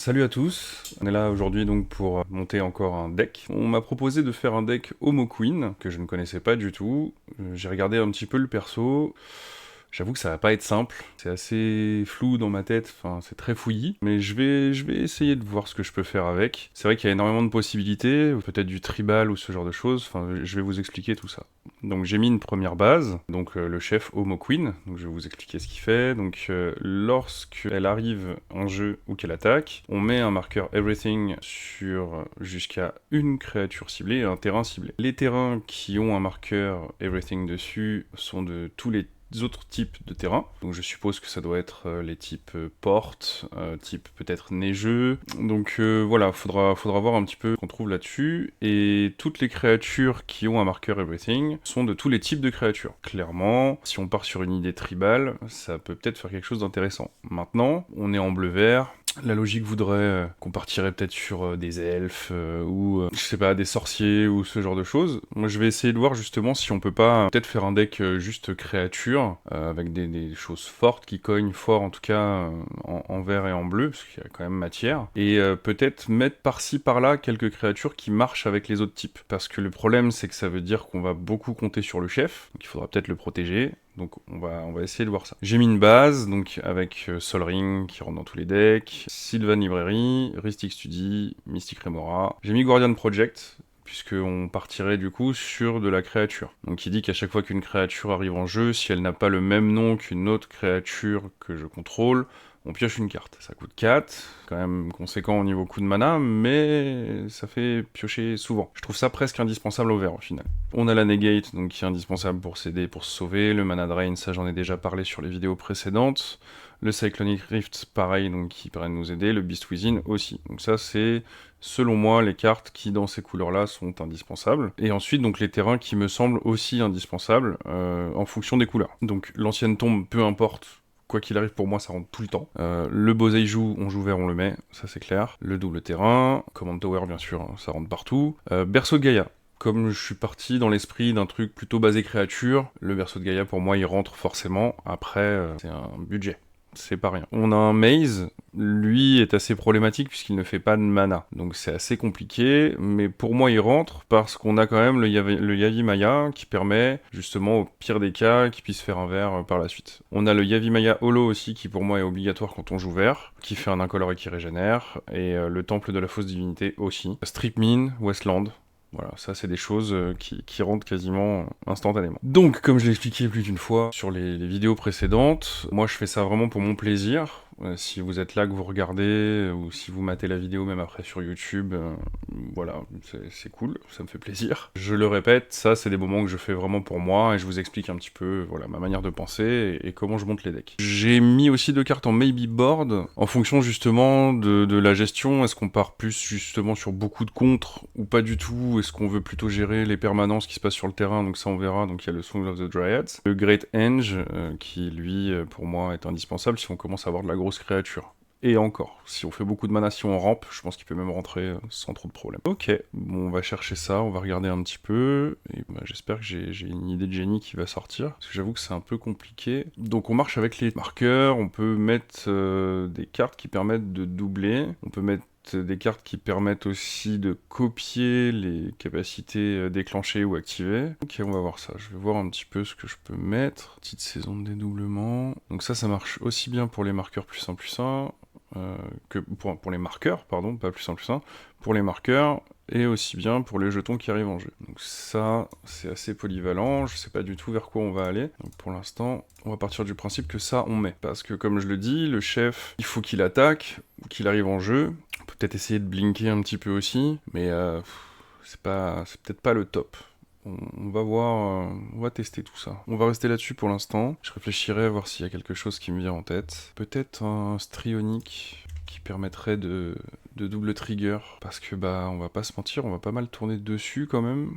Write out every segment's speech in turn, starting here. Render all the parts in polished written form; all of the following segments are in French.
Salut à tous, on est là aujourd'hui donc pour monter encore un deck. On m'a proposé de faire un deck Homo Queen, que je ne connaissais pas du tout. J'ai regardé un petit peu le perso. J'avoue que ça va pas être simple, c'est assez flou dans ma tête, enfin c'est très fouillis, mais je vais essayer de voir ce que je peux faire avec. C'est vrai qu'il y a énormément de possibilités, peut-être du tribal ou ce genre de choses, enfin je vais vous expliquer tout ça. Donc j'ai mis une première base, donc le chef Homo Queen, donc je vais vous expliquer ce qu'il fait. Donc lorsqu'elle arrive en jeu ou qu'elle attaque, on met un marqueur Everything sur jusqu'à une créature ciblée et un terrain ciblé. Les terrains qui ont un marqueur Everything dessus sont de tous les autres types de terrains. Donc je suppose que ça doit être les types porte, type peut-être neigeux. Donc voilà, faudra voir un petit peu qu'on trouve là-dessus. Et toutes les créatures qui ont un marqueur Everything sont de tous les types de créatures. Clairement, si on part sur une idée tribale, ça peut peut-être faire quelque chose d'intéressant. Maintenant, on est en bleu-vert. La logique voudrait qu'on partirait peut-être sur des elfes ou je sais pas, des sorciers ou ce genre de choses. Moi je vais essayer de voir justement si on peut pas peut-être faire un deck juste créature avec des choses fortes qui cognent fort en tout cas en vert et en bleu parce qu'il y a quand même matière et peut-être mettre par-ci par-là quelques créatures qui marchent avec les autres types parce que le problème c'est que ça veut dire qu'on va beaucoup compter sur le chef donc il faudra peut-être le protéger. Donc on va essayer de voir ça. J'ai mis une base, donc avec Sol Ring qui rentre dans tous les decks, Sylvan Library, Rhystic Study, Mystic Remora. J'ai mis Guardian Project, puisqu'on partirait du coup sur de la créature. Donc il dit qu'à chaque fois qu'une créature arrive en jeu, si elle n'a pas le même nom qu'une autre créature que je contrôle, on pioche une carte. Ça coûte 4, quand même conséquent au niveau coût de mana, mais ça fait piocher souvent. Je trouve ça presque indispensable au vert au final. On a la Negate, donc qui est indispensable pour s'aider, pour se sauver. Le Mana Drain, ça j'en ai déjà parlé sur les vidéos précédentes. Le Cyclonic Rift, pareil, donc qui permet de nous aider. Le Beast Within aussi. Donc ça c'est, selon moi, les cartes qui dans ces couleurs-là sont indispensables. Et ensuite, donc les terrains qui me semblent aussi indispensables en fonction des couleurs. Donc l'ancienne tombe, peu importe. Quoi qu'il arrive, pour moi, ça rentre tout le temps. Le Bosei joue, on joue vert, on le met, ça c'est clair. Le double terrain, Command Tower, bien sûr, hein, ça rentre partout. Berceau de Gaïa. Comme je suis parti dans l'esprit d'un truc plutôt basé créature, le Berceau de Gaïa, pour moi, il rentre forcément. Après, c'est un budget. C'est pas rien. On a un Maze, lui est assez problématique puisqu'il ne fait pas de mana. Donc c'est assez compliqué, mais pour moi il rentre parce qu'on a quand même le Yavimaya qui permet, justement au pire des cas, qu'il puisse faire un vert par la suite. On a le Yavimaya Holo aussi qui pour moi est obligatoire quand on joue vert, qui fait un incolore et qui régénère, et le Temple de la Fausse Divinité aussi. Strip Mine, Westland. Voilà, ça c'est des choses qui rentrent quasiment instantanément. Donc, comme je l'ai expliqué plus d'une fois sur les vidéos précédentes, moi je fais ça vraiment pour mon plaisir. Si vous êtes là, que vous regardez, ou si vous matez la vidéo même après sur YouTube, voilà, c'est cool, ça me fait plaisir. Je le répète, ça c'est des moments que je fais vraiment pour moi, et je vous explique un petit peu voilà, ma manière de penser et comment je monte les decks. J'ai mis aussi 2 cartes en Maybe Board, en fonction justement de la gestion. Est-ce qu'on part plus justement sur beaucoup de contres, ou pas du tout? Est-ce qu'on veut plutôt gérer les permanences qui se passent sur le terrain? Donc ça on verra, donc il y a le Song of the Dryads. Le Great Henge, qui lui, pour moi, est indispensable si on commence à avoir de la grosse créature. Et encore, si on fait beaucoup de mana, si on rampe, je pense qu'il peut même rentrer sans trop de problème. Ok, bon, on va chercher ça, on va regarder un petit peu, et bah, j'espère que j'ai une idée de génie qui va sortir, parce que j'avoue que c'est un peu compliqué. Donc on marche avec les marqueurs, on peut mettre des cartes qui permettent de doubler, on peut mettre des cartes qui permettent aussi de copier les capacités déclenchées ou activées. Ok, on va voir ça. Je vais voir un petit peu ce que je peux mettre. Petite saison de dédoublement. Donc ça marche aussi bien pour les marqueurs plus 1 plus 1 que pour les marqueurs, pardon, pas plus 1 plus 1, pour les marqueurs et aussi bien pour les jetons qui arrivent en jeu. Donc ça, c'est assez polyvalent, je sais pas du tout vers quoi on va aller. Donc pour l'instant, on va partir du principe que ça, on met. Parce que comme je le dis, le chef, il faut qu'il attaque, qu'il arrive en jeu. On peut peut-être essayer de blinker un petit peu aussi, mais c'est peut-être pas le top. On va voir, on va tester tout ça. On va rester là-dessus pour l'instant. Je réfléchirai à voir s'il y a quelque chose qui me vient en tête. Peut-être un strionique qui permettrait de double trigger. Parce que bah on va pas se mentir, on va pas mal tourner dessus quand même.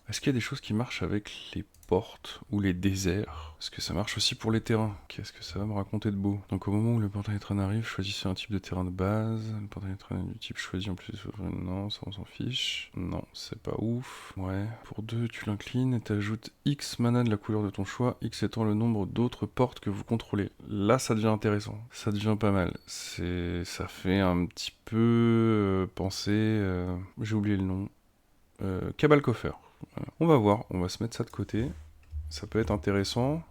Est-ce qu'il y a des choses qui marchent avec les portes ou les déserts. Est-ce que ça marche aussi pour les terrains? Qu'est-ce que ça va me raconter de beau? Donc au moment où le portail de train arrive, choisissez un type de terrain de base. Le portail de train du type choisi en plus. Non, ça on s'en fiche. Non, c'est pas ouf. Ouais. Pour 2, tu l'inclines et t'ajoutes X mana de la couleur de ton choix, X étant le nombre d'autres portes que vous contrôlez. Là, ça devient intéressant. Ça devient pas mal. Ça fait un petit peu penser... J'ai oublié le nom. Cabal Coffer. Voilà. On va voir, on va se mettre ça de côté. Ça peut être intéressant.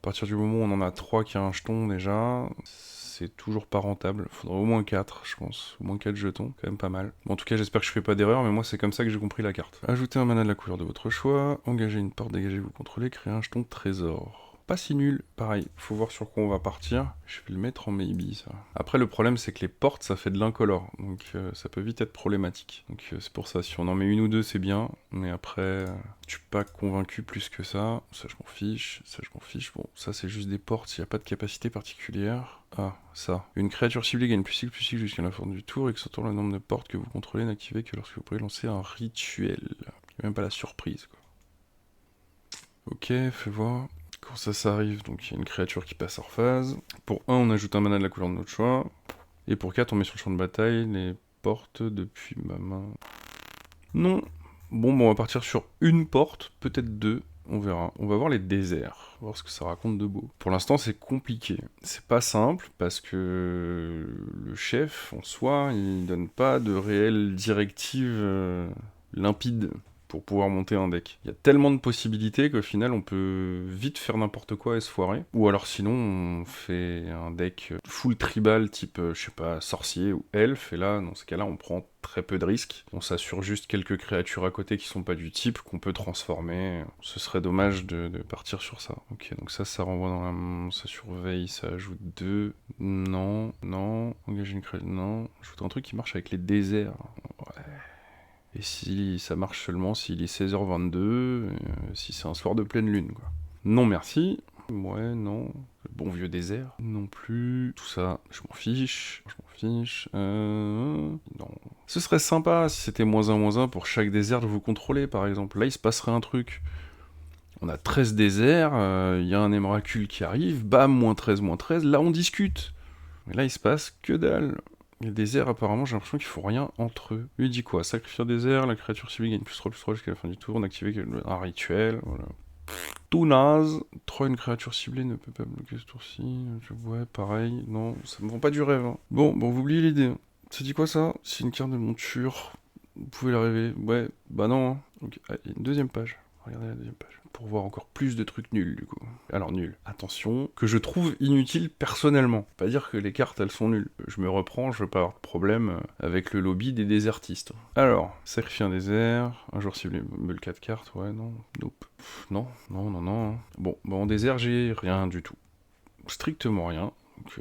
À partir du moment où on en a 3 qui a un jeton déjà, c'est toujours pas rentable. Il faudrait au moins 4, je pense. Au moins 4 jetons, quand même pas mal. Bon, en tout cas, j'espère que je fais pas d'erreur, mais moi, c'est comme ça que j'ai compris la carte. Ajoutez un mana de la couleur de votre choix, engagez une porte, dégagez, vous contrôlez, créez un jeton trésor. Pas si nul, pareil, faut voir sur quoi on va partir. Je vais le mettre en maybe, ça. Après, le problème, c'est que les portes, ça fait de l'incolore, donc ça peut vite être problématique. Donc c'est pour ça, si on en met une ou deux, c'est bien, mais après, je suis pas convaincu plus que ça. Ça, je m'en fiche, ça, je m'en fiche. Bon, ça, c'est juste des portes, s'il n'y a pas de capacité particulière. Ah, ça. Une créature ciblée gagne +6 jusqu'à la fin du tour, et que s'entoure le nombre de portes que vous contrôlez n'activez que lorsque vous pourrez lancer un rituel. Il n'y a même pas la surprise, quoi. Ok, fais voir. Quand ça arrive, donc il y a une créature qui passe hors phase. Pour 1, on ajoute un mana de la couleur de notre choix. Et pour 4, on met sur le champ de bataille les portes depuis ma main. Non. Bon, on va partir sur une porte, peut-être 2, on verra. On va voir les déserts, voir ce que ça raconte de beau. Pour l'instant, c'est compliqué. C'est pas simple, parce que le chef, en soi, il donne pas de réelles directives limpides pour pouvoir monter un deck. Il y a tellement de possibilités qu'au final on peut vite faire n'importe quoi et se foirer. Ou alors sinon on fait un deck full tribal type, je sais pas, sorcier ou elfe, et là dans ce cas-là on prend très peu de risques. On s'assure juste quelques créatures à côté qui sont pas du type, qu'on peut transformer. Ce serait dommage de partir sur ça. Ok, donc ça renvoie dans la... ça surveille, ça ajoute 2. Non, non, engager une créature, non. Ajoute un truc qui marche avec les déserts. Ouais. Et si ça marche seulement s'il est 16h22, si c'est un soir de pleine lune, quoi. Non merci. Ouais, non. Le bon vieux désert. Non plus. Tout ça, je m'en fiche. Je m'en fiche. Non. Ce serait sympa si c'était -1/-1 pour chaque désert que vous contrôlez, par exemple. Là, il se passerait un truc. On a 13 déserts, il y a un émeracule qui arrive, bam, -13, là on discute. Mais là, il se passe que dalle. Les déserts, apparemment, j'ai l'impression qu'ils font rien entre eux. Lui dit quoi? Sacrifier un désert, la créature ciblée gagne +3/+3 jusqu'à la fin du tour, d'activer un rituel, voilà. Tout naze. 3, une créature ciblée ne peut pas bloquer ce tour-ci. Ouais, pareil, non, ça me vend pas du rêve. Hein. Bon, vous oubliez l'idée. Ça dit quoi ça? C'est une carte de monture. Vous pouvez la révéler. Ouais, bah non. Hein. Donc, il y a une deuxième page. Regardez la deuxième page. Pour voir encore plus de trucs nuls, du coup. Alors, nul. Attention, que je trouve inutile personnellement. Pas dire que les cartes, elles sont nulles. Je me reprends, je veux pas avoir de problème avec le lobby des désertistes. Alors, sacrifier un désert, un jour ciblé, meule 4 cartes, ouais, non, nope. Non. Bon, en désert, j'ai rien du tout. Strictement rien. Donc,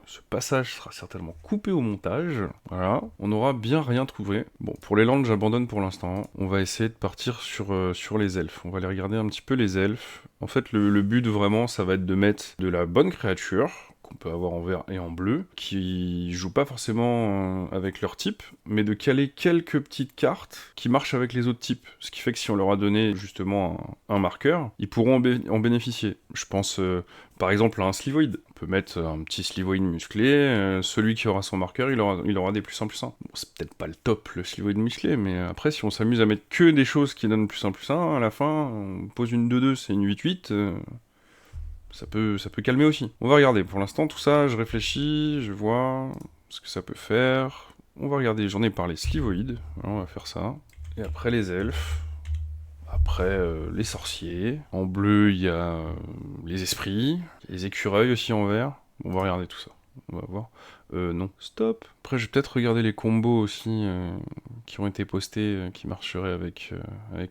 ce passage sera certainement coupé au montage. Voilà, on n'aura bien rien trouvé. Bon, pour les landes, j'abandonne pour l'instant. On va essayer de partir sur les elfes. On va aller regarder un petit peu les elfes. En fait, le but vraiment, ça va être de mettre de la bonne créature, qu'on peut avoir en vert et en bleu, qui jouent pas forcément avec leur type, mais de caler quelques petites cartes qui marchent avec les autres types. Ce qui fait que si on leur a donné justement un marqueur, ils pourront en bénéficier. Je pense par exemple à un Slivoid. On peut mettre un petit Slivoid musclé, celui qui aura son marqueur, il aura des +1/+1. Bon, c'est peut-être pas le top le Slivoid musclé, mais après si on s'amuse à mettre que des choses qui donnent +1/+1, à la fin, on pose une 2/2, c'est une 8/8, ça peut calmer aussi. On va regarder, pour l'instant tout ça, je réfléchis, je vois ce que ça peut faire. On va regarder, j'en ai parlé Slivoid, voilà, on va faire ça. Et après les elfes. Après, les sorciers. En bleu, il y a les esprits. Les écureuils aussi en vert. On va regarder tout ça. On va voir. Non. Stop. Après, je vais peut-être regarder les combos aussi qui ont été postés, qui marcheraient avec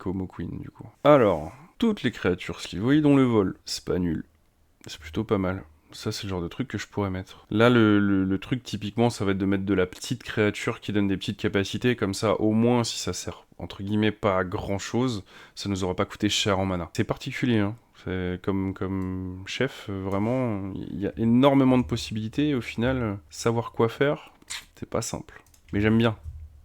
Homo Queen, du coup. Alors, toutes les créatures slivoïdes ont le vol. C'est pas nul. C'est plutôt pas mal. Ça, c'est le genre de truc que je pourrais mettre. Là, le truc, typiquement, ça va être de mettre de la petite créature qui donne des petites capacités, comme ça, au moins, si ça sert, entre guillemets, pas à grand-chose, ça nous aura pas coûté cher en mana. C'est particulier, hein. C'est comme chef, vraiment, il y a énormément de possibilités, et au final, savoir quoi faire, c'est pas simple. Mais j'aime bien.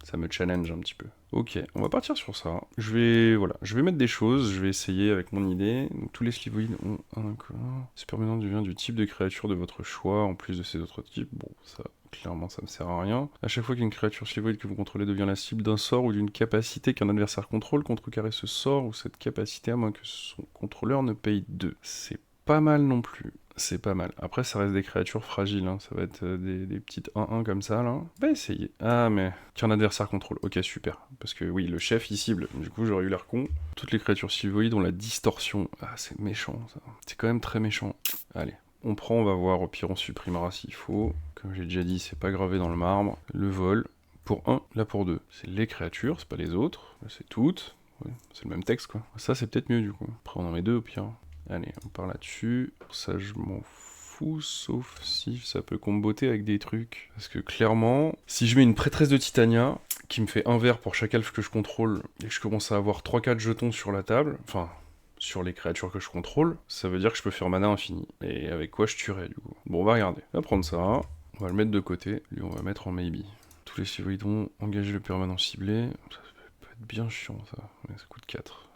Ça me challenge un petit peu. Ok, on va partir sur ça. Je vais mettre des choses, je vais essayer avec mon idée. Donc, tous les slivoïdes ont un corps. Ce permanent devient du type de créature de votre choix, en plus de ces autres types. Bon, ça, clairement, ça me sert à rien. À chaque fois qu'une créature slivoïde que vous contrôlez devient la cible d'un sort ou d'une capacité qu'un adversaire contrôle, contrecarrez ce sort ou cette capacité à moins que son contrôleur ne paye 2. C'est pas mal non plus. C'est pas mal. Après, ça reste des créatures fragiles, hein. Ça va être des petites 1-1 comme ça, là. On va essayer. Ah, mais qu'un adversaire contrôle. Ok, super. Parce que oui, le chef, il cible. Du coup, j'aurais eu l'air con. Toutes les créatures sylvoïdes ont la distorsion. Ah, c'est méchant, ça. C'est quand même très méchant. Allez, on prend, on va voir. Au pire, on supprimera s'il faut. Comme j'ai déjà dit, c'est pas gravé dans le marbre. Le vol. Pour 1, là pour 2. C'est les créatures, c'est pas les autres. Là, c'est toutes. Ouais, c'est le même texte, quoi. Ça, c'est peut-être mieux, du coup. Après, on en met 2, au pire. Allez, on part là-dessus. Ça, je m'en fous, sauf si ça peut comboter avec des trucs. Parce que clairement, si je mets une prêtresse de Titania, qui me fait un vert pour chaque elfe que je contrôle, et que je commence à avoir 3-4 jetons sur la table, enfin, sur les créatures que je contrôle, ça veut dire que je peux faire mana infini. Et avec quoi je tuerais, du coup. Bon, on va regarder. On va prendre ça, on va le mettre de côté, lui on va mettre en maybe. Tous les sylvoïdes ont engagé le permanent ciblé. Ça peut être bien chiant, ça. Mais ça coûte 4.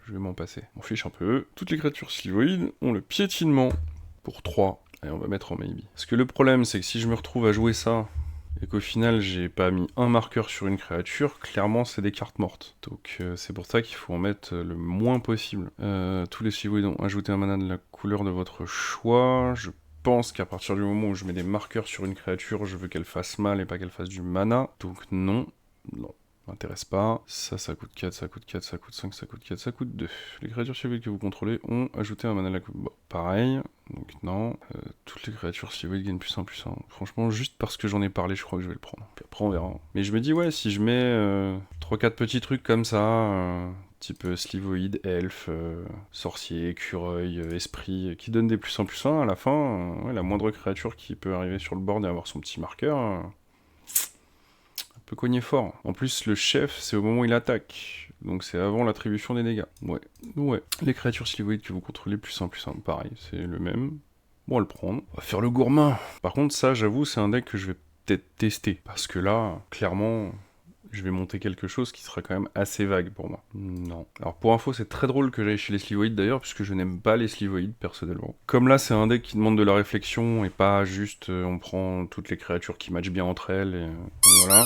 Je vais m'en passer. On fiche un peu. Toutes les créatures sylvoïdes ont le piétinement pour 3. Et on va mettre en maybe. Parce que le problème, c'est que si je me retrouve à jouer ça, et qu'au final, j'ai pas mis un marqueur sur une créature, clairement, c'est des cartes mortes. Donc c'est pour ça qu'il faut en mettre le moins possible. Tous les sylvoïdes ont ajouté un mana de la couleur de votre choix. Je pense qu'à partir du moment où je mets des marqueurs sur une créature, je veux qu'elle fasse mal et pas qu'elle fasse du mana. Donc non. Non. M'intéresse pas. Ça coûte 4, ça coûte 4, ça coûte 5, ça coûte 4, ça coûte 2. Les créatures sylvoïdes que vous contrôlez ont ajouté un mana à la coupe. Bon, pareil. Donc non. Toutes les créatures sylvoïdes gagnent plus 1, plus 1. Franchement, juste parce que j'en ai parlé, je crois que je vais le prendre. Puis après, on verra. Mais je me dis, ouais, si je mets 3-4 petits trucs comme ça, type slivoïde, elfe, sorcier, écureuil, esprit, qui donnent des plus 1, à la fin, ouais, la moindre créature qui peut arriver sur le board et avoir son petit marqueur... peut cogner fort. En plus, le chef, c'est au moment où il attaque. Donc c'est avant l'attribution des dégâts. Ouais. Les créatures sylvoïdes que vous contrôlez, plus 1, pareil, c'est le même. Bon, on va le prendre. On va faire le gourmand. Par contre, ça, j'avoue, c'est un deck que je vais peut-être tester. Parce que là, clairement, je vais monter quelque chose qui sera quand même assez vague pour moi. Non. Alors pour info, c'est très drôle que j'aille chez les slivoïdes d'ailleurs, puisque je n'aime pas les slivoïdes personnellement. Comme là, c'est un deck qui demande de la réflexion, et pas juste on prend toutes les créatures qui matchent bien entre elles, et voilà.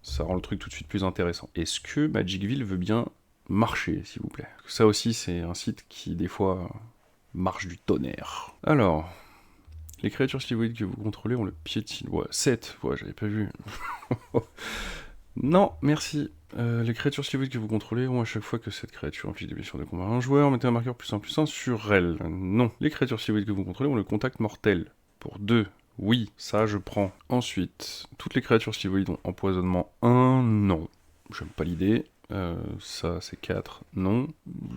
Ça rend le truc tout de suite plus intéressant. Est-ce que Magicville veut bien marcher, s'il vous plaît? Ça aussi, c'est un site qui, des fois, marche du tonnerre. Alors, les créatures slivoïdes que vous contrôlez ont le piétine. Ouais, 7. Ouais, j'avais pas vu. Non, merci. Les créatures slivoïdes que vous contrôlez ont à chaque fois que cette créature inflige des blessures de combat à un joueur, mettez un marqueur plus 1 sur elle. Non. Les créatures slivoïdes que vous contrôlez ont le contact mortel. Pour 2. Oui, ça je prends. Ensuite, toutes les créatures slivoïdes ont empoisonnement 1, non. J'aime pas l'idée. Ça c'est 4, non.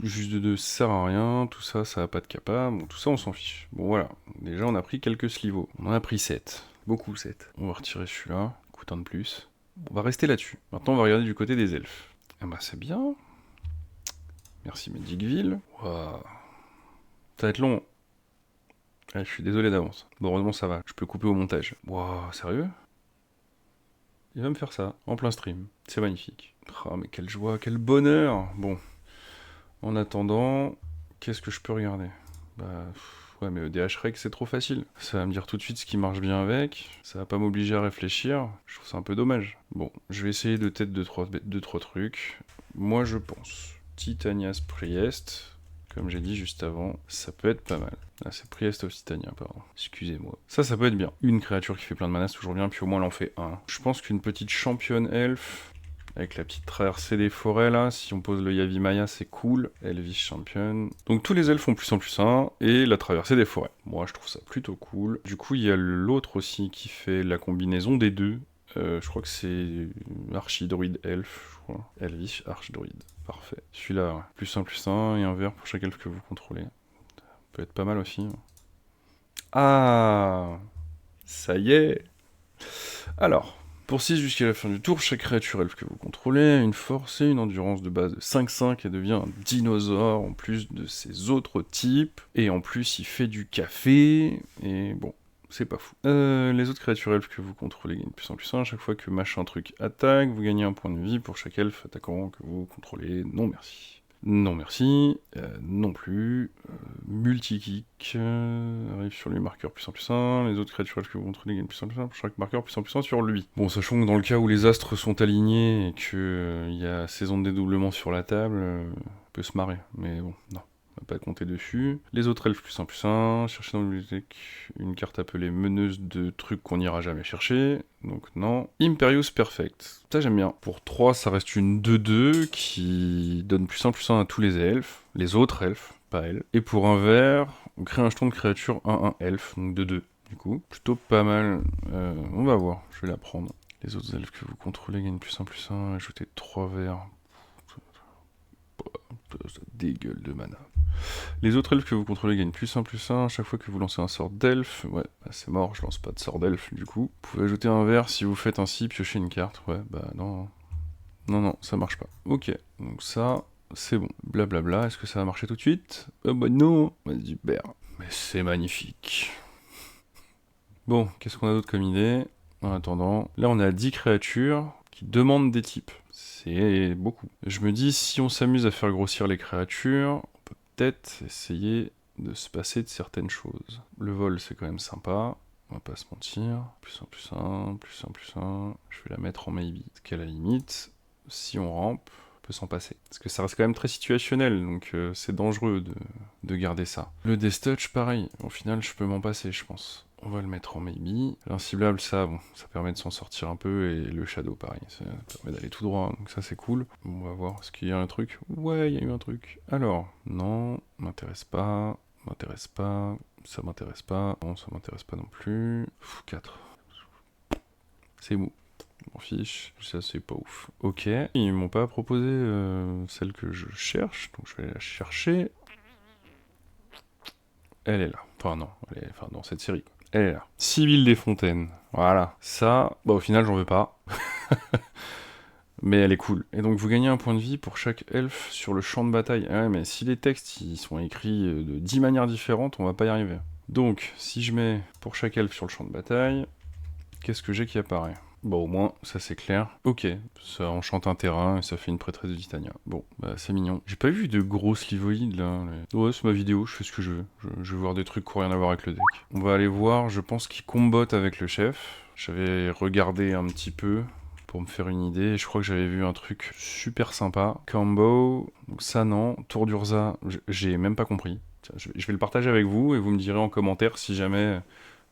Juste de 2, ça sert à rien. Tout ça, ça a pas de capa. Bon, tout ça on s'en fiche. Bon voilà, déjà on a pris quelques slivos. On en a pris 7. Beaucoup 7. On va retirer celui-là, coûte un de plus. On va rester là-dessus. Maintenant on va regarder du côté des elfes. Ah bah c'est bien. Merci Magicville. Waouh. Ça va être long. Ah, je suis désolé d'avance. Bon, heureusement ça va, je peux couper au montage. Waouh, sérieux? Il va me faire ça, en plein stream. C'est magnifique. Oh, mais quelle joie, quel bonheur! Bon. En attendant, qu'est-ce que je peux regarder? Ouais, mais EDH Rec, c'est trop facile. Ça va me dire tout de suite ce qui marche bien avec. Ça va pas m'obliger à réfléchir. Je trouve ça un peu dommage. Bon, je vais essayer de tête 2-3 trucs. Moi, je pense. Titania's Priest. Comme j'ai dit juste avant, ça peut être pas mal. Ah, c'est Priest of Titania, pardon. Excusez-moi. Ça peut être bien. Une créature qui fait plein de mana, c'est toujours bien, puis au moins elle en fait un. Je pense qu'une petite championne elfe, avec la petite traversée des forêts là, si on pose le Yavimaya, c'est cool. Elvish champion. Donc tous les elfes ont plus 1, et la traversée des forêts. Moi, je trouve ça plutôt cool. Du coup, il y a l'autre aussi qui fait la combinaison des deux. Je crois que c'est Archidruide elfe, je crois. Elvish Archidruide. Parfait. Celui-là, ouais. Plus 1, et un vert pour chaque elfe que vous contrôlez. Ça peut être pas mal aussi. Ah! Ça y est! Alors, pour 6 jusqu'à la fin du tour, chaque créature elfe que vous contrôlez a une force et une endurance de base de 5-5 et devient un dinosaure en plus de ses autres types. Et en plus, il fait du café. Et bon, c'est pas fou. Les autres créatures elfes que vous contrôlez gagnent plus en plus 1. À chaque fois que machin truc attaque, vous gagnez un point de vie pour chaque elfe attaquant que vous contrôlez. Non merci. Non merci, non plus. Multi-kick arrive sur lui, marqueur puissant plus 1. Les autres créatures elfes que vous contrôlez gagnent puissant plus 1 pour chaque marqueur puissant plus 1 sur lui. Bon, sachant que dans le cas où les astres sont alignés et que il y a saison de dédoublement sur la table, on peut se marrer. Mais bon, non. On va pas compter dessus. Les autres elfes plus 1 plus 1. Chercher dans la bibliothèque une carte appelée meneuse de trucs qu'on n'ira jamais chercher. Donc non. Imperius Perfect. Ça j'aime bien. Pour 3, ça reste une 2-2 qui donne plus 1 plus 1 à tous les elfes. Les autres elfes, pas elle. Et pour un vert, on crée un jeton de créature 1-1 elfe. Donc 2-2. Du coup, plutôt pas mal. On va voir. Je vais la prendre. Les autres elfes que vous contrôlez gagnent plus 1 plus 1. Ajoutez 3 verts. Ça dégueule de mana. Les autres elfes que vous contrôlez gagnent plus 1 plus 1 à chaque fois que vous lancez un sort d'elfe. Ouais, bah c'est mort, je lance pas de sort d'elfe du coup. Vous pouvez ajouter un vert si vous faites ainsi, piocher une carte. Ouais, bah non. Non, ça marche pas. Ok, donc ça, c'est bon. Blablabla, est-ce que ça va marcher tout de suite? Bah non. Vas-y, super. Mais c'est magnifique. Bon, qu'est-ce qu'on a d'autre comme idée? En attendant, là on a 10 créatures qui demandent des types. C'est beaucoup. Je me dis, si on s'amuse à faire grossir les créatures, on peut peut-être essayer de se passer de certaines choses. Le vol, c'est quand même sympa, on va pas se mentir. Plus 1, plus 1, plus 1, plus 1. Je vais la mettre en maybe. Parce qu'à la limite, si on rampe, on peut s'en passer. Parce que ça reste quand même très situationnel, donc c'est dangereux de garder ça. Le Death Touch, pareil. Au final, je peux m'en passer, je pense. On va le mettre en maybe. L'inciblable, ça, bon, ça permet de s'en sortir un peu, et le shadow, pareil, ça permet d'aller tout droit, donc ça c'est cool. Bon, on va voir, est-ce qu'il y a un truc? Ouais, il y a eu un truc. Alors, non, m'intéresse pas, ça m'intéresse pas, non, ça m'intéresse pas non plus. 4. C'est mou. M'en fiche, ça c'est pas ouf. Ok, ils m'ont pas proposé celle que je cherche, donc je vais la chercher. Elle est là. Enfin non, elle est dans cette série, quoi. Elle est là. Sibylle des Fontaines. Voilà. Ça, bah au final, j'en veux pas. Mais elle est cool. Et donc, vous gagnez un point de vie pour chaque elfe sur le champ de bataille. Ah ouais, mais si les textes ils sont écrits de 10 manières différentes, on va pas y arriver. Donc, si je mets pour chaque elfe sur le champ de bataille, qu'est-ce que j'ai qui apparaît? Bon, au moins, ça c'est clair. Ok, ça enchante un terrain et ça fait une prêtresse de Titania. Bon, bah c'est mignon. J'ai pas vu de grosses livoïdes là. Ouais, c'est ma vidéo, je fais ce que je veux. Je veux voir des trucs qui n'ont rien à voir avec le deck. On va aller voir, je pense qu'il combotte avec le chef. J'avais regardé un petit peu pour me faire une idée. Je crois que j'avais vu un truc super sympa. Combo, donc ça non. Tour d'Urza, j'ai même pas compris. Tiens, je vais le partager avec vous et vous me direz en commentaire si jamais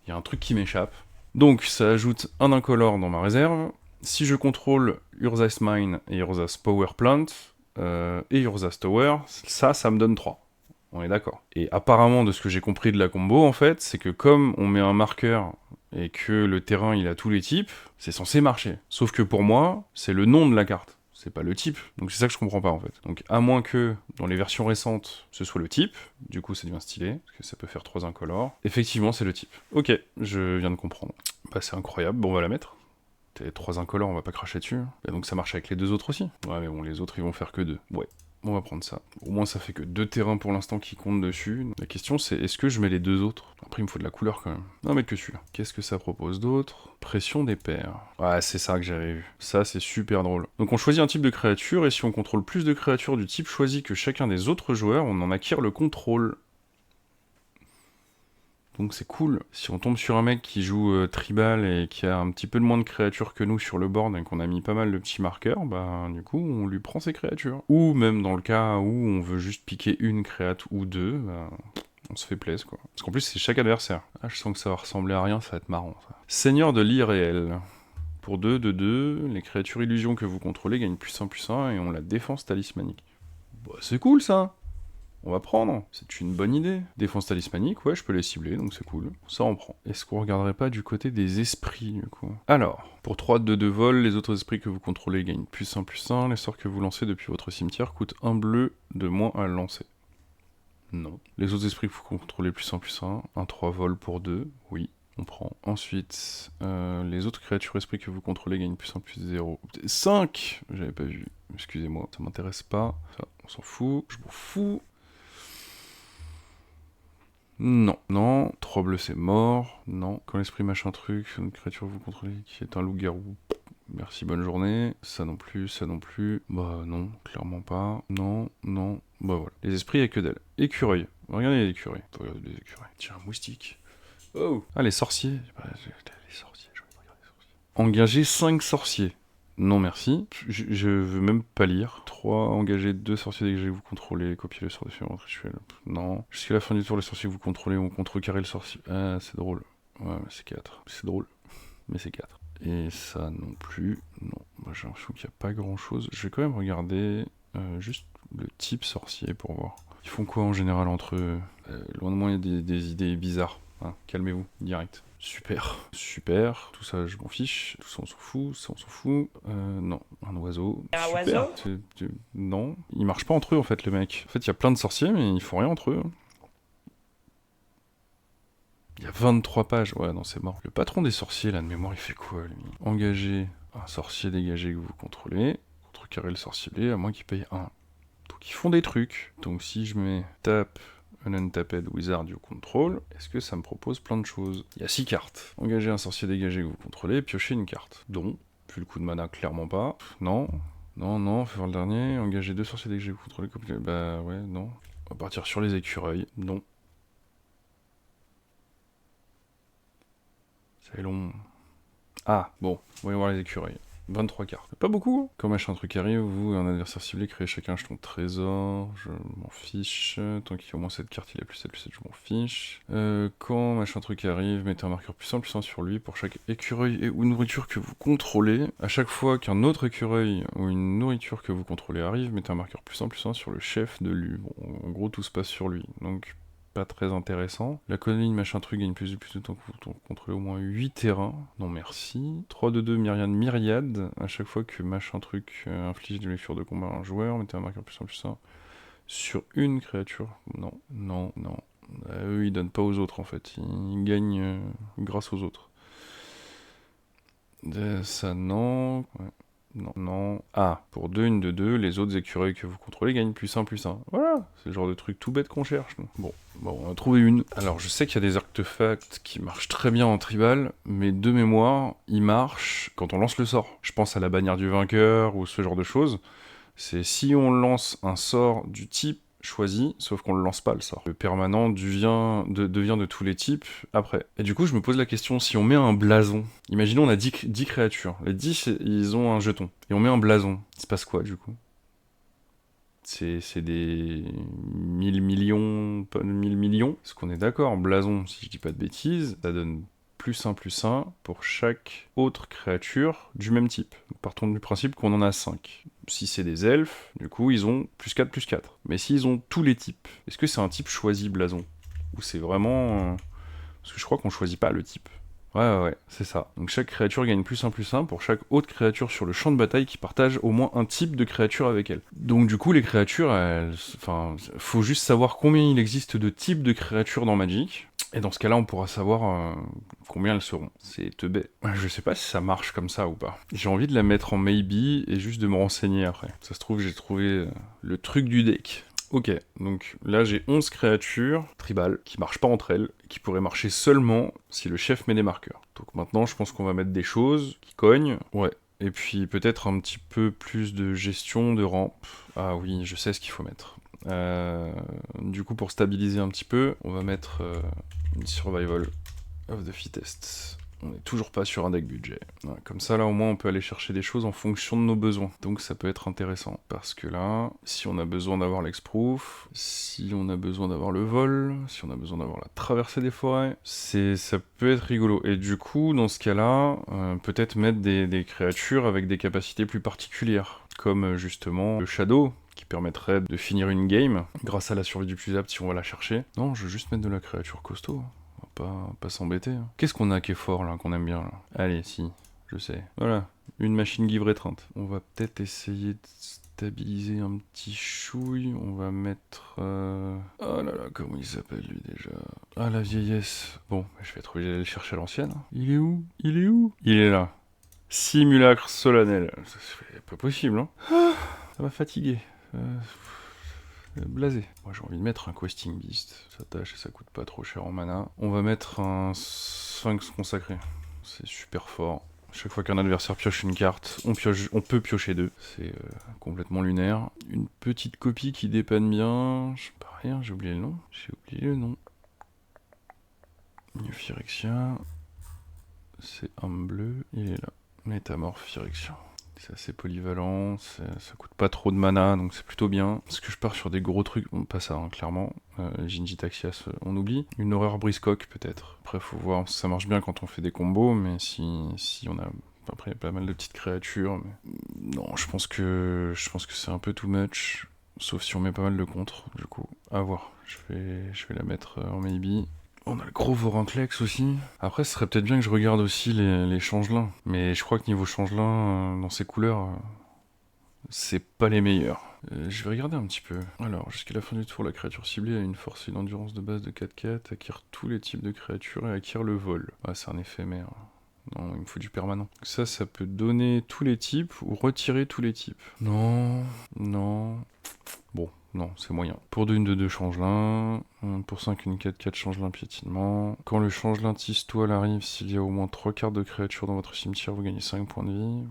il y a un truc qui m'échappe. Donc ça ajoute un incolore dans ma réserve. Si je contrôle Urza's Mine et Urza's Power Plant et Urza's Tower, ça me donne 3. On est d'accord. Et apparemment, de ce que j'ai compris de la combo, en fait, c'est que comme on met un marqueur et que le terrain il a tous les types, c'est censé marcher. Sauf que pour moi, c'est le nom de la carte. C'est pas le type, donc c'est ça que je comprends pas en fait. Donc à moins que dans les versions récentes ce soit le type, du coup ça devient stylé, parce que ça peut faire 3 incolores. Effectivement c'est le type. Ok, je viens de comprendre. Bah c'est incroyable, bon on va la mettre. T'es 3 incolores, on va pas cracher dessus. Et donc ça marche avec les 2 autres aussi. Ouais mais bon les autres ils vont faire que 2. Ouais. On va prendre ça. Au moins ça fait que 2 terrains pour l'instant qui comptent dessus. La question c'est est-ce que je mets les 2 autres? Après il me faut de la couleur quand même. Non mais que celui-là. Qu'est-ce que ça propose d'autre? Pression des paires. Ouais c'est ça que j'avais vu. Ça c'est super drôle. Donc on choisit un type de créature et si on contrôle plus de créatures du type choisi que chacun des autres joueurs, on en acquiert le contrôle. Donc c'est cool. Si on tombe sur un mec qui joue tribal et qui a un petit peu de moins de créatures que nous sur le board et qu'on a mis pas mal de petits marqueurs, bah du coup on lui prend ses créatures. Ou même dans le cas où on veut juste piquer une créate ou 2, bah, on se fait plaisir quoi. Parce qu'en plus c'est chaque adversaire. Ah je sens que ça va ressembler à rien, ça va être marrant ça. Seigneur de l'irréel. Pour 2, les créatures illusions que vous contrôlez gagnent +1/+1 et ont la défense talismanique. Bah c'est cool ça. On va prendre, c'est une bonne idée. Défense talismanique, ouais, je peux les cibler, donc c'est cool. Ça, on prend. Est-ce qu'on regarderait pas du côté des esprits, du coup? Alors, pour 3 de vol, les autres esprits que vous contrôlez gagnent +1/+1. Les sorts que vous lancez depuis votre cimetière coûtent 1 bleu de moins à lancer. Non. Les autres esprits que vous contrôlez +1/+1. Un 3 vol pour 2, oui. On prend. Ensuite, les autres créatures esprits que vous contrôlez gagnent +1/+0. 5! J'avais pas vu. Excusez-moi, ça m'intéresse pas. Ça, on s'en fout. Je m'en fous. Non. Non. 3 bleus, c'est mort. Non. Quand l'esprit machin truc, une créature que vous contrôlez qui est un loup-garou. Merci, bonne journée. Ça non plus, ça non plus. Bah non, clairement pas. Non, non. Bah voilà. Les esprits, il n'y a que d'elle. Écureuil. Regardez les écureuils. Regardez les écureuils. Tiens, un moustique. Oh. Ah, les sorciers. Bah, les sorciers, je vais regarder les sorciers. Engager 5 sorciers. Non merci. Je veux même pas lire. 3. Engager 2 sorciers dégagés que vous contrôlez. Copier le sort de suivant rituel. Non. Jusqu'à la fin du tour, les sorciers que vous contrôlez vont contrecarrer le sorcier. Ah, c'est drôle. Ouais, mais c'est 4. C'est drôle. Mais c'est 4. Et ça non plus. Non. Bah, j'ai l'impression qu'il n'y a pas grand chose. Je vais quand même regarder juste le type sorcier pour voir. Ils font quoi en général entre eux? Loin de moi, il y a des idées bizarres. Hein, calmez-vous, direct. Super, super, tout ça je m'en fiche, tout ça on s'en fout, ça on s'en fout. Non, un oiseau. Un Super. oiseau? Non, ils marchent pas entre eux en fait les mecs. En fait il y a plein de sorciers mais ils font rien entre eux. Il y a 23 pages, ouais non c'est mort. Le patron des sorciers là de mémoire il fait quoi lui? Engager un sorcier dégagé que vous contrôlez, contrecarrer le sorcier à moins qu'il paye 1. Donc ils font des trucs. Donc si je mets tape un untapped wizard you control, est-ce que ça me propose plein de choses? Il y a 6 cartes. Engager un sorcier dégagé que vous contrôlez, piocher une carte. Donc, vu le coup de mana, clairement pas. Non, non, non, faut voir le dernier. Engager 2 sorciers dégagés que vous contrôlez. Bah ouais, non. On va partir sur les écureuils. Non. C'est long. Ah, bon, voyons voir les écureuils. 23 cartes. Pas beaucoup. Quand machin truc arrive, vous et un adversaire ciblé créez chacun un jeton de trésor. Je m'en fiche. Tant qu'il y a au moins cette carte, il a plus 7, je m'en fiche. Quand machin truc arrive, mettez un marqueur puissant sur lui pour chaque écureuil ou nourriture que vous contrôlez. À chaque fois qu'un autre écureuil ou une nourriture que vous contrôlez arrive, mettez un marqueur puissant sur le chef de lui. Bon, en gros, tout se passe sur lui. Donc, pas très intéressant. La colonie machin truc gagne plus de temps que vous contrôlez au moins 8 terrains. Non merci. 3 de 2 myriade. À chaque fois que machin truc inflige des blessures de combat à un joueur, mettez un marqueur puissant sur une créature. Non, non, non. Eux ils donnent pas aux autres en fait. Ils gagnent grâce aux autres. Ça non. Ouais. Non, non. Ah, pour 2, une de 2, les autres écureuils que vous contrôlez gagnent plus 1, plus 1. Voilà, c'est le genre de truc tout bête qu'on cherche. Nous. Bon, on a trouvé une. Alors, je sais qu'il y a des artefacts qui marchent très bien en tribal, mais de mémoire, ils marchent quand on lance le sort. Je pense à la bannière du vainqueur ou ce genre de choses. C'est si on lance un sort du type choisi, sauf qu'on le lance pas le sort. Le permanent devient de tous les types après. Et du coup, je me pose la question, si on met un blason, imaginons on a 10 créatures, les 10 ils ont un jeton, et on met un blason, il se passe quoi du coup? C'est des 1000 millions, pas 1000 millions, parce qu'on est d'accord, blason, si je dis pas de bêtises, ça donne plus 1 pour chaque autre créature du même type. Partons du principe qu'on en a 5. Si c'est des elfes, du coup, ils ont plus 4. Mais s'ils ont tous les types, est-ce que c'est un type choisi blason? Ou c'est vraiment... Parce que je crois qu'on choisit pas le type. Ouais, c'est ça. Donc chaque créature gagne plus 1 pour chaque autre créature sur le champ de bataille qui partage au moins un type de créature avec elle. Donc du coup, les créatures, enfin, faut juste savoir combien il existe de types de créatures dans Magic. Et dans ce cas-là, on pourra savoir combien elles seront. C'est teubé. Je sais pas si ça marche comme ça ou pas. J'ai envie de la mettre en maybe et juste de me renseigner après. Ça se trouve, j'ai trouvé le truc du deck. Ok, donc là j'ai 11 créatures tribales qui marchent pas entre elles, qui pourraient marcher seulement si le chef met des marqueurs. Donc maintenant je pense qu'on va mettre des choses qui cognent. Ouais. Et puis peut-être un petit peu plus de gestion de rampe. Ah oui, je sais ce qu'il faut mettre. Du coup pour stabiliser un petit peu, on va mettre une survival of the fittest. On n'est toujours pas sur un deck budget. Ouais, comme ça, là, au moins, on peut aller chercher des choses en fonction de nos besoins. Donc, ça peut être intéressant. Parce que là, si on a besoin d'avoir l'exproof, si on a besoin d'avoir le vol, si on a besoin d'avoir la traversée des forêts, ça peut être rigolo. Et du coup, dans ce cas-là, peut-être mettre des créatures avec des capacités plus particulières. Comme, justement, le Shadow, qui permettrait de finir une game, grâce à la survie du plus apte si on va la chercher. Non, je veux juste mettre de la créature costaud. Pas s'embêter. Hein. Qu'est-ce qu'on a qui est fort là, qu'on aime bien là? Allez, si, je sais. Voilà, une machine give étreinte. On va peut-être essayer de stabiliser un petit chouille. On va mettre... Oh là là, comment il s'appelle lui déjà? Ah, la vieillesse. Bon, je vais être obligé d'aller le chercher à l'ancienne. Il est où? Il est où? Il est là. Simulacre solennel. C'est pas possible, hein. Ah, ça m'a fatigué. Blasé. Moi j'ai envie de mettre un Questing Beast. Ça tâche et ça coûte pas trop cher en mana. On va mettre un Sphinx consacré. C'est super fort. Chaque fois qu'un adversaire pioche une carte, on peut piocher deux. C'est complètement lunaire. Une petite copie qui dépanne bien. Je sais pas rien, j'ai oublié le nom. New Phyrexia. C'est un bleu, il est là. Métamorphe Phyrexia. C'est assez polyvalent, ça coûte pas trop de mana, donc c'est plutôt bien. Parce que je pars sur des gros trucs, bon, pas ça, hein, clairement. Jinji Taxias, on oublie. Une horreur briscoque, peut-être. Après, faut voir, ça marche bien quand on fait des combos, mais si on a... Après, il y a pas mal de petites créatures, mais... Non, je pense que c'est un peu too much. Sauf si on met pas mal de contre, du coup. À voir. Je vais la mettre en maybe. On a le gros Vorinclex aussi. Après, ce serait peut-être bien que je regarde aussi les changelins. Mais je crois que niveau changelin, dans ces couleurs, c'est pas les meilleurs. Je vais regarder un petit peu. Alors, jusqu'à la fin du tour, la créature ciblée a une force et une endurance de base de 4-4, acquiert tous les types de créatures et acquiert le vol. Ah, c'est un éphémère. Non, il me faut du permanent. Ça peut donner tous les types ou retirer tous les types. Non. Bon, non, c'est moyen. Pour 2, une 2-2 changelin. Pour 5, une 4-4 changelin piétinement. Quand le changelin tisse-toile arrive, s'il y a au moins 3 cartes de créatures dans votre cimetière, vous gagnez 5 points de vie.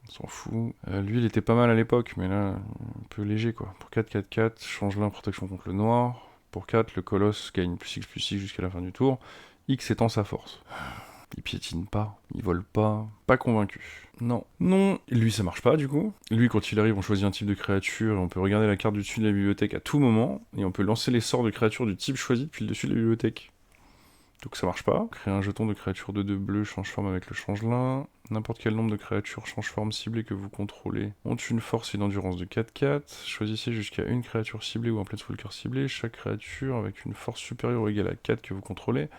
On s'en fout. Lui, il était pas mal à l'époque, mais là, un peu léger quoi. Pour 4-4-4, changelin, protection contre le noir. Pour 4, le colosse gagne +6/+6 jusqu'à la fin du tour. X étant sa force. Il piétine pas, il vole pas convaincu. Non. Lui ça marche pas du coup. Lui quand il arrive on choisit un type de créature et on peut regarder la carte du dessus de la bibliothèque à tout moment et on peut lancer les sorts de créatures du type choisi depuis le dessus de la bibliothèque. Donc ça marche pas. Créer un jeton de créature de 2 bleus change forme avec le changelin. N'importe quel nombre de créatures change forme ciblée que vous contrôlez ont une force et une endurance de 4-4. Choisissez jusqu'à une créature ciblée ou un planeswalker ciblé. Chaque créature avec une force supérieure ou égale à 4 que vous contrôlez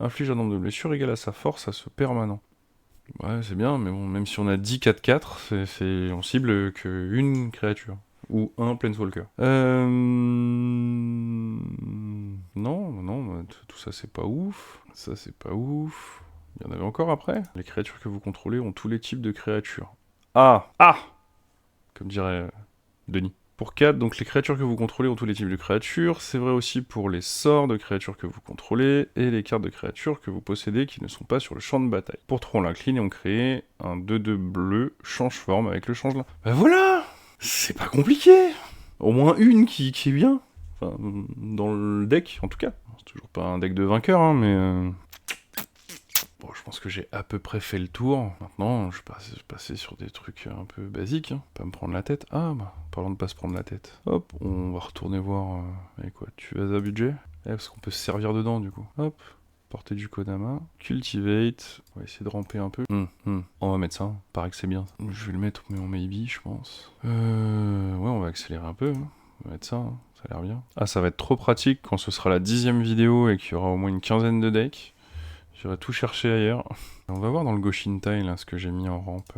inflige un nombre de blessures égal à sa force à ce permanent. Ouais, c'est bien, mais bon, même si on a 10 4-4, on cible qu'une créature. Ou un Planeswalker. Non, bah, tout ça c'est pas ouf. Ça c'est pas ouf. Il y en avait encore après. Les créatures que vous contrôlez ont tous les types de créatures. Ah comme dirait Denis. Pour 4, donc les créatures que vous contrôlez ont tous les types de créatures. C'est vrai aussi pour les sorts de créatures que vous contrôlez et les cartes de créatures que vous possédez qui ne sont pas sur le champ de bataille. Pour 3, on l'incline et on crée un 2-2 bleu change-forme avec le changelin. Bah voilà. C'est pas compliqué. Au moins une qui est bien. Enfin, dans le deck, en tout cas. C'est toujours pas un deck de vainqueur, hein, mais... Bon, je pense que j'ai à peu près fait le tour. Maintenant, je vais passer sur des trucs un peu basiques. Hein. Pas me prendre la tête. Ah, bah, parlons de pas se prendre la tête. Hop, on va retourner voir... avec quoi, tu as un budget parce qu'on peut se servir dedans, du coup. Hop, portée du Kodama. Cultivate. On va essayer de ramper un peu. On va mettre ça. Paraît que c'est bien. Je vais le mettre, mais en maybe, je pense. Ouais, on va accélérer un peu. Hein. On va mettre ça, hein. Ça a l'air bien. Ah, ça va être trop pratique quand ce sera la 10e vidéo et qu'il y aura au moins une quinzaine de decks. J'aurais tout cherché ailleurs. On va voir dans le Goshintai là ce que j'ai mis en rampe.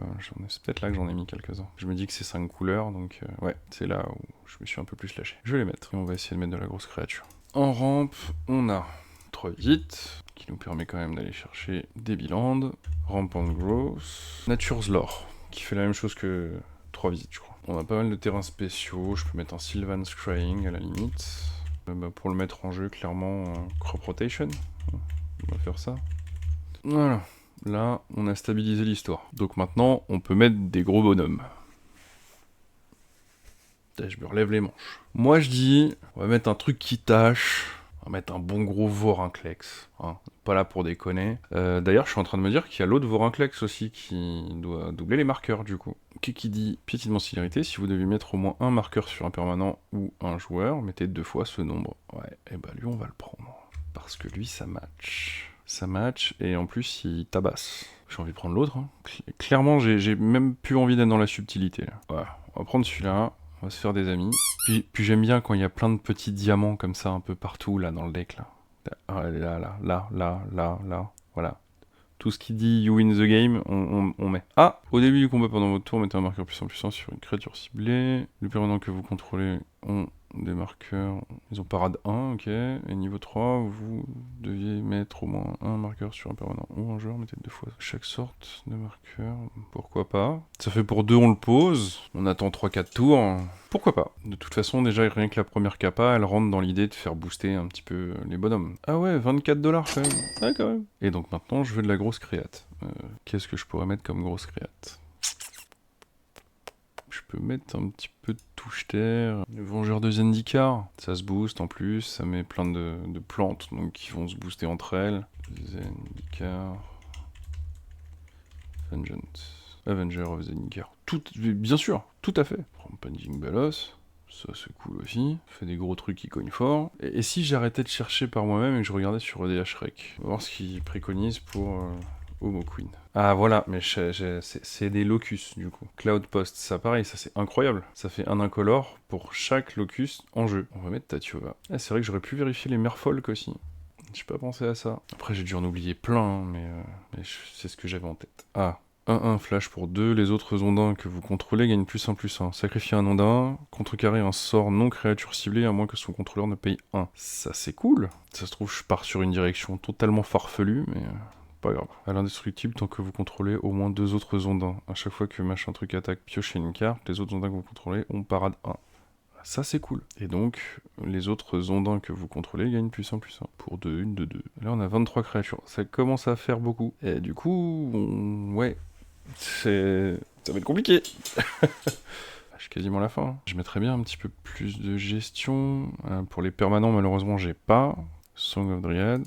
C'est peut-être là que j'en ai mis quelques-uns. Je me dis que c'est 5 couleurs, donc ouais, c'est là où je me suis un peu plus lâché. Je vais les mettre et on va essayer de mettre de la grosse créature. En rampe, on a 3 visites, qui nous permet quand même d'aller chercher des Biland. Rampant Growth. Nature's Lore, qui fait la même chose que 3 visites, je crois. On a pas mal de terrains spéciaux. Je peux mettre un Sylvan Scrying à la limite. Pour le mettre en jeu, clairement, Crop Rotation. On va faire ça. Voilà. Là, on a stabilisé l'histoire. Donc maintenant, on peut mettre des gros bonhommes. Je me relève les manches. Moi, je dis, on va mettre un truc qui tâche. On va mettre un bon gros Vorinclex. Hein. Pas là pour déconner. D'ailleurs, je suis en train de me dire qu'il y a l'autre Vorinclex aussi qui doit doubler les marqueurs, du coup. Qui dit piétinement célérité, si vous devez mettre au moins un marqueur sur un permanent ou un joueur, mettez 2 fois ce nombre. Ouais, et bah lui, on va le prendre. Parce que lui, ça match. Ça match, et en plus, il tabasse. J'ai envie de prendre l'autre. Hein. Clairement, j'ai même plus envie d'être dans la subtilité. Là. Voilà, on va prendre celui-là. On va se faire des amis. Puis j'aime bien quand il y a plein de petits diamants comme ça, un peu partout, là, dans le deck, là. Là. Voilà. Tout ce qui dit you win the game, on met. Ah, au début du combat pendant votre tour, mettez un marqueur puissant sur une créature ciblée. Le permanent que vous contrôlez ont des marqueurs. Ils ont parade 1, ok. Et niveau 3, vous deviez mettre au moins un marqueur sur un permanent ou un joueur, mettez 2 fois chaque sorte de marqueur. Pourquoi pas. Ça fait pour 2, on le pose. On attend 3-4 tours. Pourquoi pas. De toute façon, déjà, rien que la première capa, elle rentre dans l'idée de faire booster un petit peu les bonhommes. Ah ouais, 24$ quand même. Ah, quand même. Et donc maintenant, je veux de la grosse créate. Qu'est-ce que je pourrais mettre comme grosse créate? Je peux mettre un petit peu de touche terre. Le vengeur de Zendikar, ça se booste en plus, ça met plein de plantes donc qui vont se booster entre elles. Zendikar. Vengeance. Avenger of Zendikar. Bien sûr, tout à fait. Rampaging Balos. Ça c'est cool aussi. Fait des gros trucs qui cognent fort. Et si j'arrêtais de chercher par moi-même et que je regardais sur EDH Rec? On va voir ce qu'ils préconisent pour Homo Queen. Ah voilà, mais c'est des locus du coup. Cloud Post, ça pareil, ça c'est incroyable. Ça fait un incolore pour chaque locus en jeu. On va mettre Tatiova. Ah, c'est vrai que j'aurais pu vérifier les merfolk aussi. J'ai pas pensé à ça. Après j'ai dû en oublier plein, hein, mais c'est ce que j'avais en tête. Ah, 1-1 flash pour 2, les autres ondins que vous contrôlez gagnent +1/+1. Sacrifiez un ondin, contrecarrer un sort non créature ciblée à moins que son contrôleur ne paye 1. Ça c'est cool. Ça se trouve je pars sur une direction totalement farfelue, mais pas grave. À l'indestructible tant que vous contrôlez au moins 2 autres ondins. À chaque fois que machin truc attaque, piochez une carte, les autres ondins que vous contrôlez ont parade 1. Ça c'est cool. Et donc, les autres ondins que vous contrôlez gagnent +1/+1. Pour 2, une de 2. Là on a 23 créatures. Ça commence à faire beaucoup. Et du coup, ouais, ça va être compliqué. Je suis quasiment à la fin. Je mettrais bien un petit peu plus de gestion. Pour les permanents, malheureusement, j'ai pas. Song of Dryad.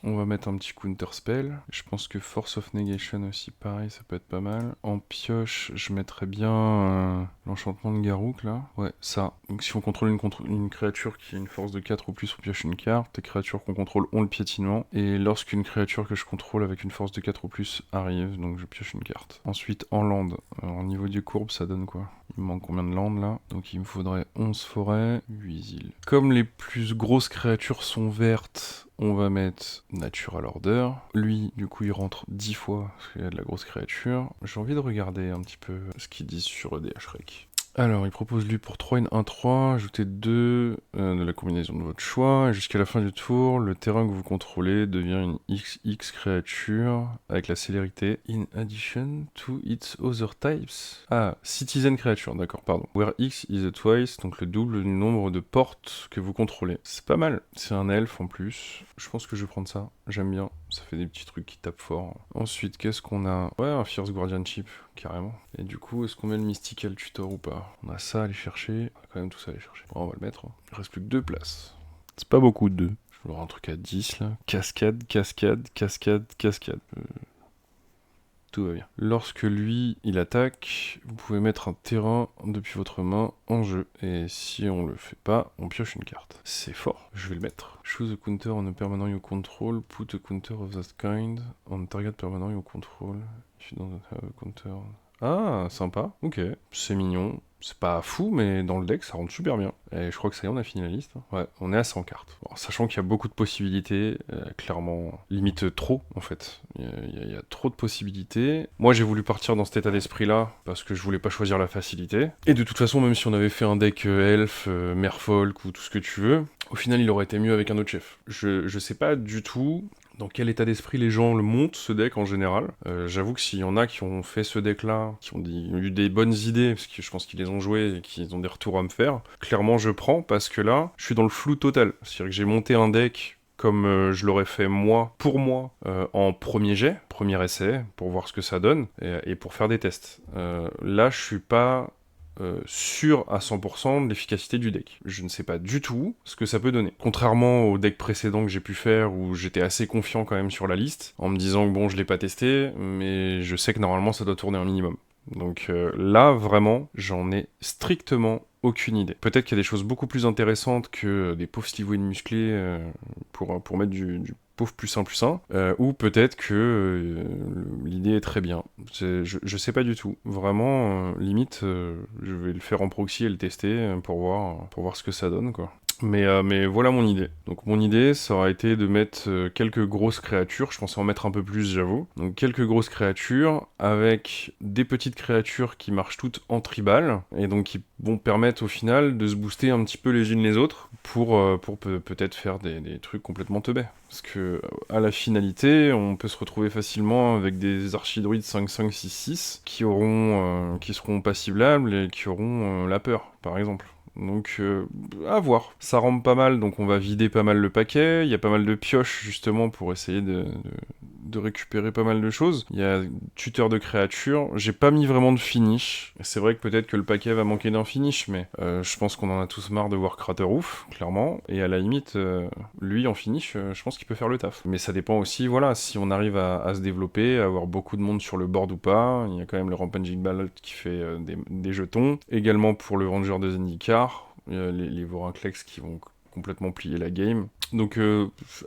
On va mettre un petit counterspell. Je pense que Force of Negation aussi, pareil, ça peut être pas mal. En pioche, je mettrais bien l'enchantement de Garouk, là. Ouais, ça. Donc si on contrôle une créature qui a une force de 4 ou plus, on pioche une carte. Les créatures qu'on contrôle ont le piétinement. Et lorsqu'une créature que je contrôle avec une force de 4 ou plus arrive, donc je pioche une carte. Ensuite, en land, en niveau du courbe, ça donne quoi? Il me manque combien de land, là? Donc il me faudrait 11 forêts, 8 îles. Comme les plus grosses créatures sont vertes, on va mettre Natural Order. Lui, du coup, il rentre 10 fois, parce qu'il y a de la grosse créature. J'ai envie de regarder un petit peu ce qu'ils disent sur EDH Rec. Alors, il propose lui pour 3 une 1-3, ajoutez 2 de la combinaison de votre choix, et jusqu'à la fin du tour, le terrain que vous contrôlez devient une XX créature avec la célérité in addition to its other types. Ah, citizen créature, d'accord, pardon. Where X is a twice, donc le double du nombre de portes que vous contrôlez. C'est pas mal, c'est un elfe en plus. Je pense que je vais prendre ça, j'aime bien. Ça fait des petits trucs qui tapent fort. Ensuite, qu'est-ce qu'on a? Ouais, un Fierce Guardianship, carrément. Et du coup, est-ce qu'on met le Mystical Tutor ou pas? On a ça à aller chercher. On a quand même tout ça à aller chercher. Bon, on va le mettre. Il reste plus que 2 places. C'est pas beaucoup, 2. Je vais avoir un truc à 10, là. Cascade, cascade, cascade, cascade. Tout va bien. Lorsque lui, il attaque, vous pouvez mettre un terrain depuis votre main en jeu. Et si on le fait pas, on pioche une carte. C'est fort, je vais le mettre. Choose a counter on a permanent you control, put a counter of that kind on target permanent you control. If you don't have a counter... Ah, sympa, ok. C'est mignon. C'est pas fou, mais dans le deck, ça rentre super bien. Et je crois que ça y est, on a fini la liste. Ouais, on est à 100 cartes. Bon, sachant qu'il y a beaucoup de possibilités, clairement, limite trop, en fait. Il y a trop de possibilités. Moi, j'ai voulu partir dans cet état d'esprit-là, parce que je voulais pas choisir la facilité. Et de toute façon, même si on avait fait un deck elf, merfolk ou tout ce que tu veux, au final, il aurait été mieux avec un autre chef. Je sais pas du tout dans quel état d'esprit les gens le montent, ce deck, en général. J'avoue que s'il y en a qui ont fait ce deck-là, qui ont eu des bonnes idées, parce que je pense qu'ils les ont joués et qu'ils ont des retours à me faire, clairement, je prends, parce que là, je suis dans le flou total. C'est-à-dire que j'ai monté un deck comme je l'aurais fait moi, pour moi, en premier jet, premier essai, pour voir ce que ça donne, et pour faire des tests. Là, je suis pas... sûr à 100% de l'efficacité du deck. Je ne sais pas du tout ce que ça peut donner. Contrairement au deck précédent que j'ai pu faire, où j'étais assez confiant quand même sur la liste, en me disant que bon, je l'ai pas testé, mais je sais que normalement ça doit tourner un minimum. Donc là, vraiment, j'en ai strictement aucune idée. Peut-être qu'il y a des choses beaucoup plus intéressantes que des pauvres Slivoïdes musclés pour mettre du pauvre +1/+1, ou peut-être que l'idée est très bien. Je sais pas du tout. Vraiment, limite, je vais le faire en proxy et le tester pour voir ce que ça donne, quoi. Mais voilà mon idée. Donc mon idée, ça aurait été de mettre quelques grosses créatures. Je pensais en mettre un peu plus, j'avoue. Donc quelques grosses créatures avec des petites créatures qui marchent toutes en tribal et donc qui vont permettre au final de se booster un petit peu les unes les autres pour peut-être faire des trucs complètement teubés. Parce que à la finalité, on peut se retrouver facilement avec des archidruides 5-5-6-6 qui seront passiblables et qui auront la peur, par exemple. Donc, à voir. Ça rampe pas mal, donc on va vider pas mal le paquet. Il y a pas mal de pioches, justement, pour essayer de récupérer pas mal de choses. Il y a tuteur de créatures. J'ai pas mis vraiment de finish. C'est vrai que peut-être que le paquet va manquer d'un finish, mais je pense qu'on en a tous marre de voir Craterhoof, clairement. Et à la limite, lui, en finish, je pense qu'il peut faire le taf. Mais ça dépend aussi, voilà, si on arrive à se développer, à avoir beaucoup de monde sur le board ou pas. Il y a quand même le Rampaging Ballot qui fait des jetons. Également pour le Ranger de Zendikar. Les Vorinclex qui vont complètement plier la game. Donc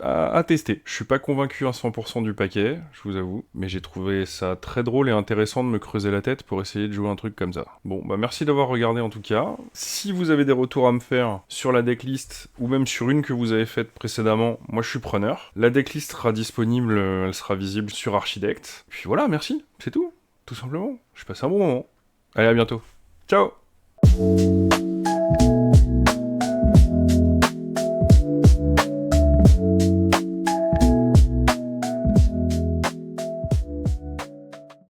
à tester. Je suis pas convaincu à 100% du paquet, je vous avoue, mais j'ai trouvé ça très drôle et intéressant de me creuser la tête pour essayer de jouer un truc comme ça. Bon, bah merci d'avoir regardé en tout cas. Si vous avez des retours à me faire sur la decklist, ou même sur une que vous avez faite précédemment, moi je suis preneur. La decklist sera disponible, elle sera visible sur Archidect. Puis voilà, merci, c'est tout simplement. Je passe un bon moment. Allez, à bientôt. Ciao.